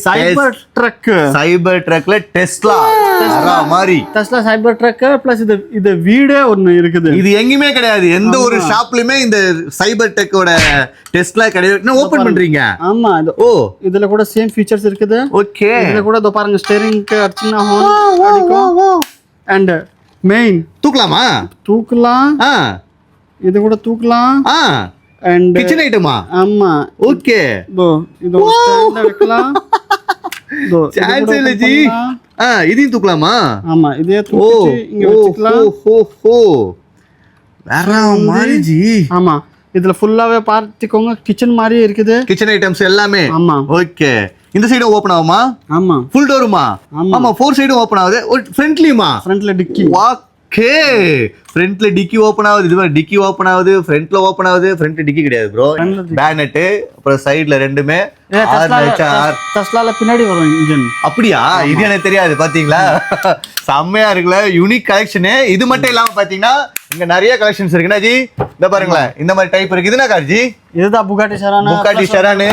சைபர் drug Tesla மாதிரி Tesla சைபர் drug plus இது வீடே ஒன்னு இருக்குது. இது எங்கயுமே கிடையாது, எந்த ஒரு ஷாப்லயுமே இந்த சைபர் டெக்கோட டெஸ்லா கிடையாது. ஓபன் பண்றீங்க? ஆமா. இதுல கூட சேம் ஃபீச்சர்ஸ் இருக்குது. ஓகே. இதுல கூட இதோ பாருங்க, ஸ்டீரிங்க்கு அடிச்சா ஹார்ன் அடிக்கும். அண்ட் மெயின் தூக்கலாமா? தூக்கலாம். இது கூட தூக்கலாம். அண்ட் கிச்சன் ஐட்டமா? ஆமா. ஓகே. இது ஸ்டாண்ட்ல வைக்கலாம். சான்ஸ் இல்ல ஜி. இதையும் தூக்கலாமா? ஆமா, இதே தூக்கிட்டு இங்க வச்சுக்கலாம். வேற மாதிரி ஜி. ஆமா, இதுல ஃபுல்லாவே பார்த்துக்கோங்க, கிச்சன் மாதிரியே இருக்குது. கிச்சன் ஐட்டம்ஸ் எல்லாமே. ஆமா. ஓகே. இந்த சைடும் ஓபன் ஆகுமா? ஆமா. ஃபுல் டோருமா? ஆமா. 4 சைடும் ஓபன் ஆகுது. ஃப்ரண்ட்லியுமா? ஃப்ரண்ட்ல டிக்கி. ஓகே. ஃப்ரண்ட்ல டிக்கி ஓபன் ஆகுது. இது மாதிரி டிக்கி ஓபன் ஆகுது, ஃப்ரண்ட்ல ஓபன் ஆகுது. ஃப்ரண்ட்ல டிக்கி கிடையாது ப்ரோ, பேனட். அப்புறம் சைடுல ரெண்டுமே டெஸ்லால பின்னாடி வரும் இன்ஜின். அப்படியா? இது எனக்கு தெரியாது. பாத்தீங்களா, செம்மையா இருக்குல்ல, யூனிக் கலெக்ஷன். இது மட்டும் இல்லாம பாத்தீங்கன்னா இங்க நிறைய கலெக்ஷன்ஸ் இருக்குண்ணா ஜி. இந்த பாருங்களேன், இந்த மாதிரி டைப் இருக்கு. இதுனா கார் ஜி? இதுதான் புகாட்டி ஷெரான். Bugatti Sharon.